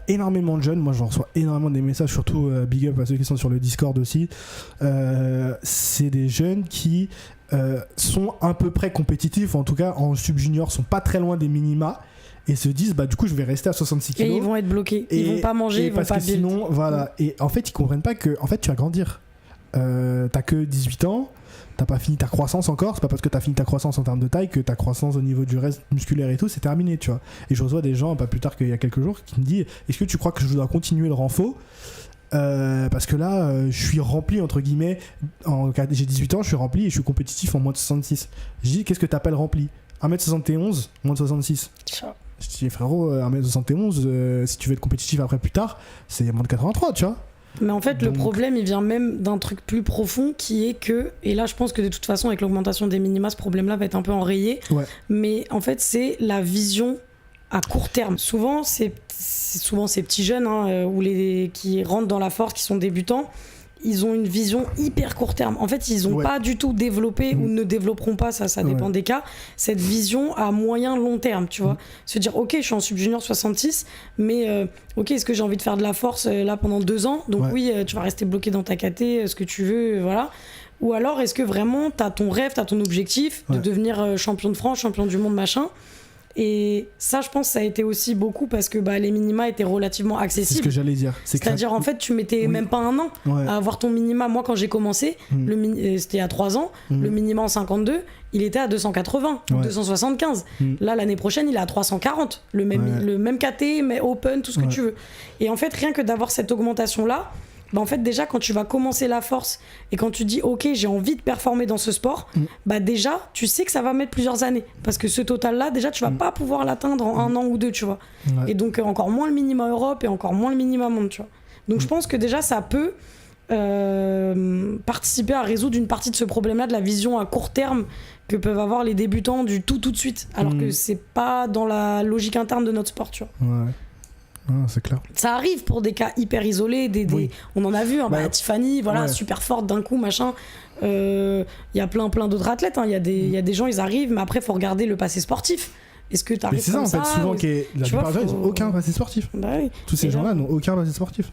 énormément de jeunes, moi j'en reçois énormément des messages, surtout big up à ceux qui sont sur le Discord aussi. C'est des jeunes qui sont à peu près compétitifs, en tout cas en sub-junior, sont pas très loin des minima. Et se disent, bah du coup je vais rester à 66 kilos. Et ils vont être bloqués, ils vont pas manger, ils vont parce pas que sinon, voilà. Et en fait, ils comprennent pas que en fait, tu vas grandir. T'as que 18 ans, t'as pas fini ta croissance encore. C'est pas parce que t'as fini ta croissance en termes de taille que ta croissance au niveau du reste musculaire et tout, c'est terminé, tu vois. Et je reçois des gens, pas plus tard qu'il y a quelques jours, qui me disent, est-ce que tu crois que je dois continuer le renfort parce que là, je suis rempli, entre guillemets, j'ai 18 ans, je suis rempli et je suis compétitif en moins de 66. Je dis, qu'est-ce que t'appelles rempli? 1m71, moins de 66. Je dis frérot, 1m71, si tu veux être compétitif après plus tard, c'est moins de 83, tu vois. Mais en fait, le problème, il vient même d'un truc plus profond qui est que, et là je pense que de toute façon avec l'augmentation des minima, ce problème-là va être un peu enrayé, mais en fait c'est la vision à court terme. Souvent, c'est souvent ces petits jeunes ou qui rentrent dans la force, qui sont débutants, ils ont une vision hyper court terme. En fait, ils n'ont pas du tout développé ou ne développeront pas, ça dépend des cas, cette vision à moyen long terme, tu vois. Se dire, ok, je suis en sub-junior 66, mais ok, est-ce que j'ai envie de faire de la force là pendant 2 ans? Donc oui, tu vas rester bloqué dans ta KT, ce que tu veux, voilà. Ou alors, est-ce que vraiment, tu as ton rêve, tu as ton objectif de devenir champion de France, champion du monde, machin? Et ça, je pense, ça a été aussi beaucoup parce que les minima étaient relativement accessibles. C'est ce que j'allais dire. C'est-à-dire, en fait, tu mettais même pas un an à avoir ton minima. Moi, quand j'ai commencé, c'était il y a 3 ans, le minima en 52, il était à 280, 275. Là, l'année prochaine, il est à 340. Le même KT, mais open, tout ce que tu veux. Et en fait, rien que d'avoir cette augmentation-là, en fait déjà quand tu vas commencer la force et quand tu dis ok j'ai envie de performer dans ce sport, déjà tu sais que ça va mettre plusieurs années parce que ce total là déjà tu vas pas pouvoir l'atteindre en 1 an ou 2, tu vois. Et donc encore moins le minima Europe et encore moins le minima monde, tu vois. Donc je pense que déjà ça peut participer à résoudre une partie de ce problème là de la vision à court terme que peuvent avoir les débutants du tout de suite, alors que c'est pas dans la logique interne de notre sport, tu vois. C'est clair. Ça arrive pour des cas hyper isolés, on en a vu, Tiffany, super forte d'un coup, machin. Il y a plein d'autres athlètes, il y a des gens, ils arrivent, mais après, il faut regarder le passé sportif. Est-ce que tu arrives comme ça? Mais c'est ça, en fait, souvent, la plupart des gens, ils n'ont aucun passé sportif. Tous ces gens-là n'ont aucun passé sportif.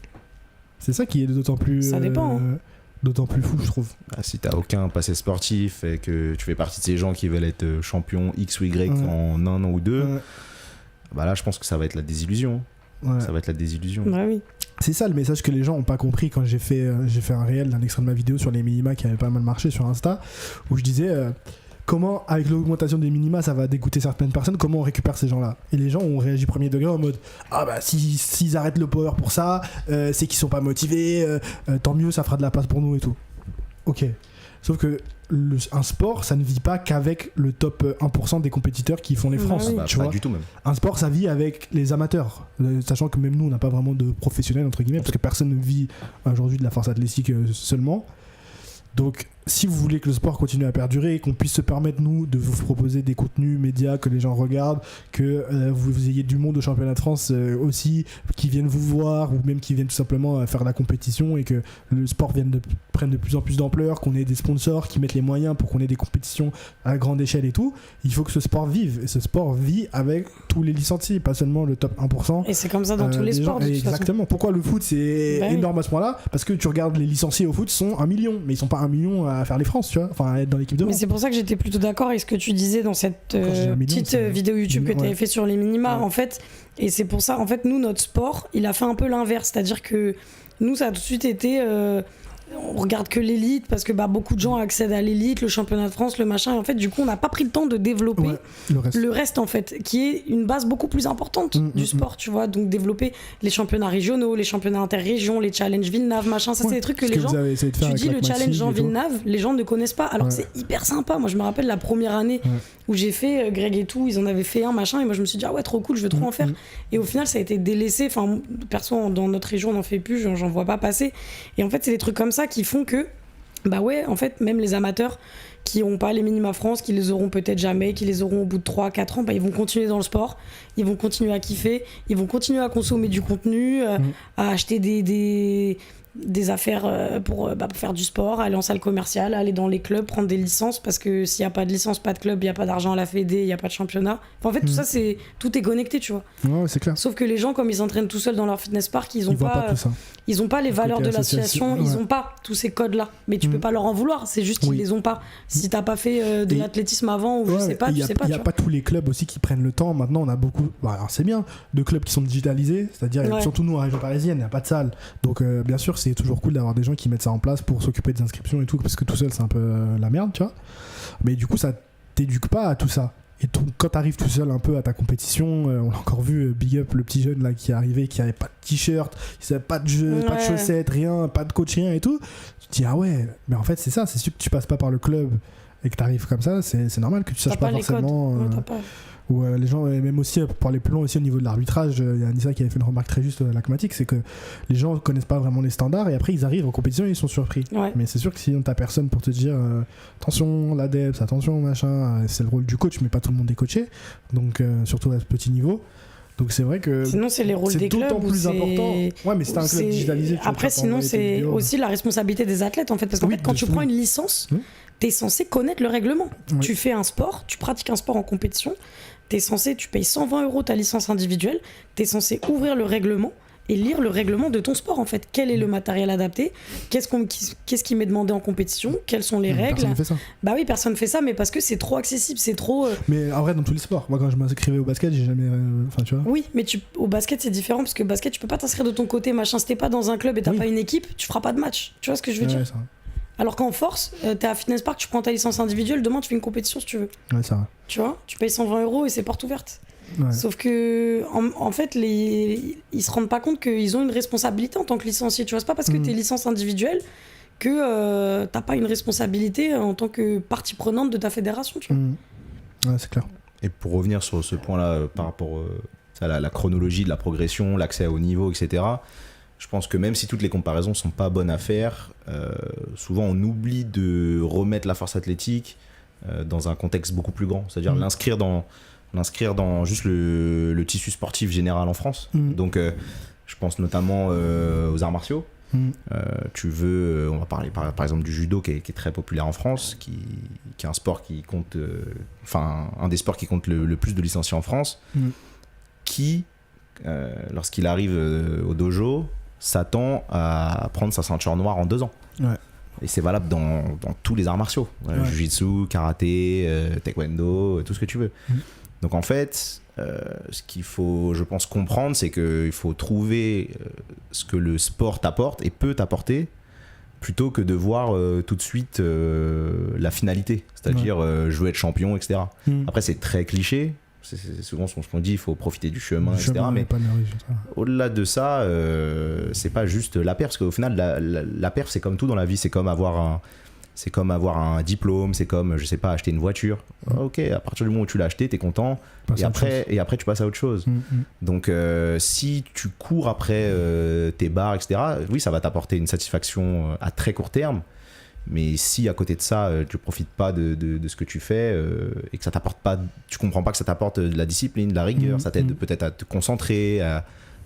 C'est ça qui est d'autant plus... Ça dépend. D'autant plus fou, je trouve. Si t'as aucun passé sportif et que tu fais partie de ces gens qui veulent être champion X ou Y en 1 an ou 2, là, je pense que ça va être la désillusion. Ça va être la désillusion. Oui. C'est ça le message que les gens n'ont pas compris quand j'ai fait un réel d'un extrait de ma vidéo sur les minima qui avait pas mal marché sur Insta, où je disais comment avec l'augmentation des minima ça va dégoûter certaines personnes, comment on récupère ces gens-là. Et les gens ont réagi premier degré en mode s'ils arrêtent le power pour ça, c'est qu'ils sont pas motivés, tant mieux, ça fera de la place pour nous et tout. Ok. Sauf que un sport, ça ne vit pas qu'avec le top 1% des compétiteurs qui font les France. Tu vois, pas du tout même. Un sport, ça vit avec les amateurs. Sachant que même nous, on n'a pas vraiment de professionnels, entre guillemets, parce que personne ne vit aujourd'hui de la force athlétique seulement. Donc, si vous voulez que le sport continue à perdurer, qu'on puisse se permettre, nous, de vous proposer des contenus médias que les gens regardent, que vous ayez du monde au championnat de France aussi, qui viennent vous voir, ou même qui viennent tout simplement faire la compétition, et que le sport prenne de plus en plus d'ampleur, qu'on ait des sponsors qui mettent les moyens pour qu'on ait des compétitions à grande échelle et tout, il faut que ce sport vive. Et ce sport vit avec tous les licenciés, pas seulement le top 1%. Et c'est comme ça dans tous les sports, de toute façon. Exactement. Pourquoi le foot, c'est énorme à ce point-là? Parce que tu regardes les licenciés au foot, sont 1 million, mais ils sont pas 1 million à faire les France, tu vois, enfin à être dans l'équipe de France. Mais c'est pour ça que j'étais plutôt d'accord avec ce que tu disais dans cette petite vidéo YouTube que tu avais fait sur les minima, en fait. Et c'est pour ça, en fait, nous, notre sport, il a fait un peu l'inverse, c'est-à-dire que nous, ça a tout de suite été on regarde que l'élite parce que beaucoup de gens accèdent à l'élite, le championnat de France, le machin, et en fait du coup on n'a pas pris le temps de développer le reste en fait, qui est une base beaucoup plus importante du sport, tu vois. Donc développer les championnats régionaux, les championnats interrégions, les challenges Villeneuve, machin, ça c'est des trucs que les gens, tu dis le challenge Jean Villeneuve, les gens ne connaissent pas, alors que c'est hyper sympa. Moi je me rappelle la première année où j'ai fait Greg et tout, ils en avaient fait un machin, et moi je me suis dit ah ouais trop cool, je veux trop en faire, et au final ça a été délaissé. Enfin perso dans notre région on n'en fait plus, j'en vois pas passer, et en fait c'est des trucs comme ça qui font que en fait même les amateurs qui n'ont pas les minima France, qui les auront peut-être jamais, qui les auront au bout de 3-4 ans, ils vont continuer dans le sport, ils vont continuer à kiffer, ils vont continuer à consommer du contenu, à acheter des des affaires pour faire du sport, aller en salle commerciale, aller dans les clubs, prendre des licences, parce que s'il n'y a pas de licence, pas de club, il n'y a pas d'argent à la fédé, il n'y a pas de championnat. Enfin, en fait, tout ça, tout est connecté, tu vois. Ouais, c'est clair. Sauf que les gens, comme ils s'entraînent tout seuls dans leur fitness park, ils n'ont pas les valeurs de l'association, ils n'ont pas tous ces codes-là. Mais tu peux pas leur en vouloir, c'est juste qu'ils les ont pas. Si t'as pas fait de l'athlétisme avant, ou je sais pas, tu sais pas. Il n'y a pas tous les clubs aussi qui prennent le temps. Maintenant, on a beaucoup, alors c'est bien, de clubs qui sont digitalisés, c'est-à-dire surtout nous en région parisienne, il n'y a pas de salle. Donc bien sûr, c'est toujours cool d'avoir des gens qui mettent ça en place pour s'occuper des inscriptions et tout, parce que tout seul, c'est un peu la merde, tu vois. Mais du coup, ça t'éduque pas à tout ça. Et donc, quand t'arrives tout seul un peu à ta compétition, on l'a encore vu, big up le petit jeune là qui est arrivé, qui avait pas de t-shirt, qui avait pas de jeu, pas de chaussettes, rien, pas de coach, rien et tout. Tu te dis, ah ouais, mais en fait, c'est ça, c'est sûr que tu passes pas par le club et que t'arrives comme ça, c'est normal que tu saches pas forcément. Ou les gens, même aussi, pour aller plus loin aussi au niveau de l'arbitrage, il y a Anissa qui avait fait une remarque très juste à la Chromatique, c'est que les gens connaissent pas vraiment les standards et après ils arrivent en compétition et ils sont surpris. Mais c'est sûr que si t'as personne pour te dire attention l'ADEPS, attention machin, c'est le rôle du coach, mais pas tout le monde est coaché, donc surtout à ce petit niveau. Donc c'est vrai que sinon c'est les rôles des clubs, c'est d'autant plus important. Ouais, mais c'est un club digitalisé. Après sinon c'est aussi la responsabilité des athlètes en fait, parce qu'en fait quand tu prends une licence, t'es censé connaître le règlement. Tu fais un sport, tu pratiques un sport en compétition, t'es censé, tu payes 120 € ta licence individuelle, t'es censé ouvrir le règlement et lire le règlement de ton sport en fait. Quel est le matériel adapté, qu'est-ce qui m'est demandé en compétition, quelles sont les règles. Personne ne fait ça. Bah oui, personne ne fait ça, mais parce que c'est trop accessible, c'est trop. Mais en vrai, dans tous les sports, moi quand je m'inscrivais au basket, j'ai jamais. Enfin, tu vois. Oui, mais au basket c'est différent parce que basket tu peux pas t'inscrire de ton côté, machin. Si t'es pas dans un club et t'as pas une équipe, tu feras pas de match. Tu vois ce que je veux dire. Ça. Alors qu'en force, t'es à Fitness Park, tu prends ta licence individuelle, demain tu fais une compétition si tu veux. Ouais, ça va. Tu vois, tu payes 120 € et c'est porte ouverte. Ouais. Sauf que, en fait, ils se rendent pas compte qu'ils ont une responsabilité en tant que licencié. Tu vois, c'est pas parce que t'es licence individuelle que t'as pas une responsabilité en tant que partie prenante de ta fédération. Tu vois. Ouais, c'est clair. Et pour revenir sur ce point-là, par rapport à la chronologie de la progression, l'accès à haut niveau, etc., je pense que même si toutes les comparaisons sont pas bonnes à faire, souvent on oublie de remettre la force athlétique dans un contexte beaucoup plus grand, c'est-à-dire l'inscrire dans juste le tissu sportif général en France. Donc je pense notamment aux arts martiaux. On va parler par exemple du judo qui est très populaire en France, qui est un sport qui compte, un des sports qui compte le plus de licenciés en France, qui, lorsqu'il arrive au dojo, s'attend à prendre sa ceinture noire en 2 ans. Ouais. Et c'est valable dans tous les arts martiaux. Jiu-jitsu, karaté, taekwondo, tout ce que tu veux. Donc en fait, ce qu'il faut, je pense, comprendre, c'est qu'il faut trouver ce que le sport t'apporte et peut t'apporter, plutôt que de voir tout de suite la finalité. C'est-à-dire, je veux être champion, etc. Après, c'est très cliché. C'est souvent ce qu'on dit, il faut profiter du chemin, etc. Mais au-delà de ça, c'est pas juste la perf, parce qu'au final, la perf, c'est comme tout dans la vie, c'est comme avoir un diplôme, c'est comme, je sais pas, acheter une voiture. Ok, à partir du moment où tu l'as acheté, t'es content, et après tu passes à autre chose. Donc si tu cours après tes barres, etc., oui, ça va t'apporter une satisfaction à très court terme. Mais si à côté de ça, tu profites pas de ce que tu fais et que ça t'apporte pas, tu comprends pas que ça t'apporte de la discipline, de la rigueur, ça t'aide peut-être à te concentrer,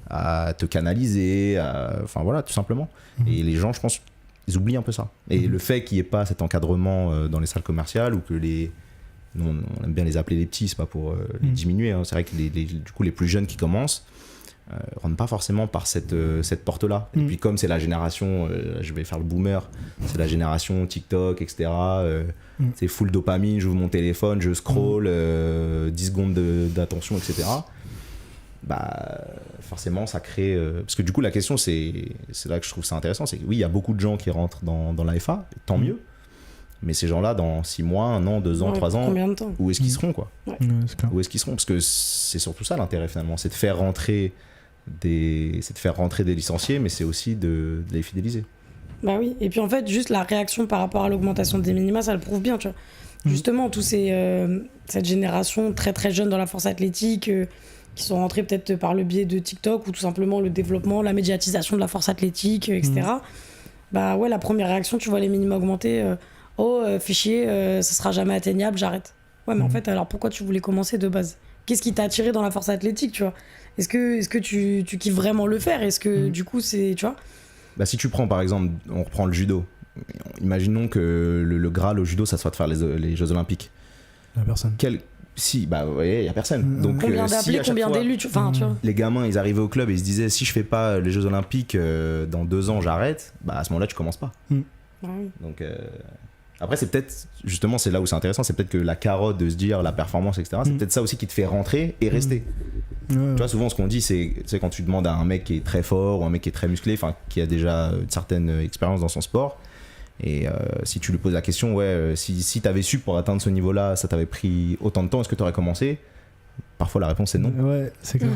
à te canaliser, enfin voilà, tout simplement. Et les gens, je pense, ils oublient un peu ça. Et le fait qu'il n'y ait pas cet encadrement dans les salles commerciales, ou que nous, on aime bien les appeler les petits, c'est pas pour les diminuer, hein. C'est vrai que du coup les plus jeunes qui commencent rentrent pas forcément par cette porte-là. Et puis comme c'est la génération, je vais faire le boomer, c'est la génération TikTok, etc. C'est full dopamine, j'ouvre mon téléphone, je scroll, 10 secondes d'attention, etc. Bah forcément ça crée... parce que du coup la question, c'est là que je trouve ça intéressant, c'est que oui, il y a beaucoup de gens qui rentrent dans la FA, tant mieux. Mais ces gens-là, dans 6 mois, 1 an, 2 ans, 3 ans, où est-ce qu'ils seront, quoi? Où est-ce qu'ils seront? Parce que c'est surtout ça l'intérêt finalement, c'est de faire rentrer des licenciés, mais c'est aussi de les fidéliser. Bah oui, et puis en fait, juste la réaction par rapport à l'augmentation des minima, ça le prouve bien, tu vois. Justement, cette génération très très jeune dans la force athlétique, qui sont rentrés peut-être par le biais de TikTok, ou tout simplement le développement, la médiatisation de la force athlétique, etc. Bah ouais, la première réaction, tu vois les minima augmenter, fichier, ça sera jamais atteignable, j'arrête. Ouais, mais en fait, alors pourquoi tu voulais commencer de base? Qu'est-ce qui t'a attiré dans la force athlétique, tu vois? Est-ce que tu kiffes vraiment le faire? Est-ce que du coup, c'est, tu vois? Bah, si tu prends par exemple, on reprend le judo. Imaginons que le Graal au judo, ça soit de faire les Jeux Olympiques. La personne. Si, bah ouais, il y a personne. Donc, combien d'appelés, combien d'élus, tu vois. Les gamins, ils arrivaient au club et ils se disaient si je fais pas les Jeux Olympiques dans 2 ans, j'arrête. Bah à ce moment-là, tu commences pas. Donc après, c'est peut-être justement, c'est là où c'est intéressant, c'est peut-être que la carotte de se dire la performance, etc. C'est peut-être ça aussi qui te fait rentrer et rester. Tu vois, souvent ce qu'on dit, c'est quand tu demandes à un mec qui est très fort ou un mec qui est très musclé, enfin qui a déjà une certaine expérience dans son sport. Et si tu lui poses la question, si t'avais su pour atteindre ce niveau-là, ça t'avait pris autant de temps, est-ce que t'aurais commencé ? Parfois la réponse est non. Ouais, c'est clair.